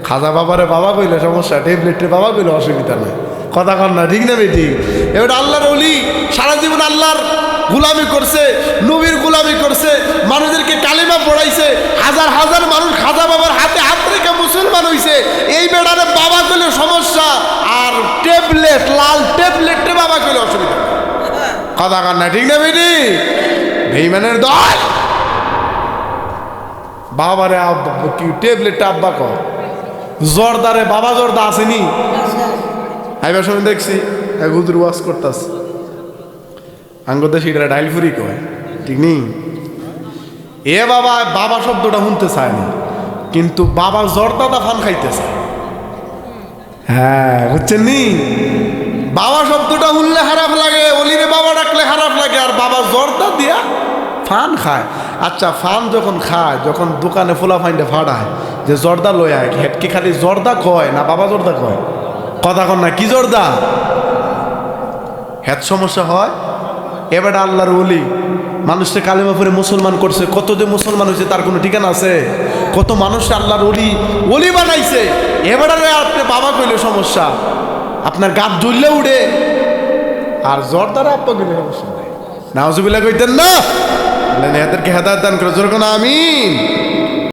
খাজা বাবারে বাবা কইলে সমস্যা, ট্যাবলেটে বাবা কইলে অসুবিধা নাই। কথা কন না, ঠিক না বেটি? এবার আল্লাহর ওলি সারা জীবন আল্লাহর গুলামি করছে, নবীর গুলামি করছে, মানুষদেরকে কালিমা পড়াইছে, হাজার হাজার মানুষ খাজা বাবার হাতে হাত রেখে মুসলমান হইছে। এই বেড়ারে বাবা কইলে সমস্যা, আর ট্যাবলেট, লাল ট্যাবলেটে বাবা কইলে অসুবিধা। কথা কন না, ঠিক না বেটি? বেঈমানের দল। বাবারে কি ট্যাবলেটটা আব্বা কর, জর্দারে বাবা জর্দা আসেনি। আইবার সময় দেখছি এক হুজুর ওয়াজ করতাস, আঙ্গতে সেটা ডাইলফুরি কয়, ঠিক নেই? এ বাবা, বাবা শব্দটা শুনতে চায় না, কিন্তু বাবা জর্দাটা ফান খাইতে চায়। হ্যাঁ, বুঝছেন নি? বাবা শব্দটা শুনলে খারাপ লাগে, অলিরে বাবা ডাকলে খারাপ লাগে, আর বাবা জর্দা দিয়া ফান খায়। আচ্ছা, ফান যখন খায়, যখন দোকানে ফোলা ফাইন্ডে ফাড়ায় যে জর্দা লই আয়, হেটকি খালি জর্দা কয় না বাবা জর্দা কয়? কথা কন না, কি জর্দা? হেত সমস্যা হয়। এবার আল্লাহর ওলি মানুষকে কালেমা পড়ে মুসলমান করছে, কত যে মুসলমান হয়েছে তার কোনো ঠিকানা আছে? কত মানুষকে আল্লাহর ওলি বানাইছে। এবার আপনি বাবা কইলে সমস্যা, আপনার গাছ জ্বললে উঠে, আর জর্দারা আপা কইলে সমস্যা নাই। নাউজুবিল্লাহ কইতেন না? এদেরকে হেদায়েত দান করে, জোর কোন আমিন।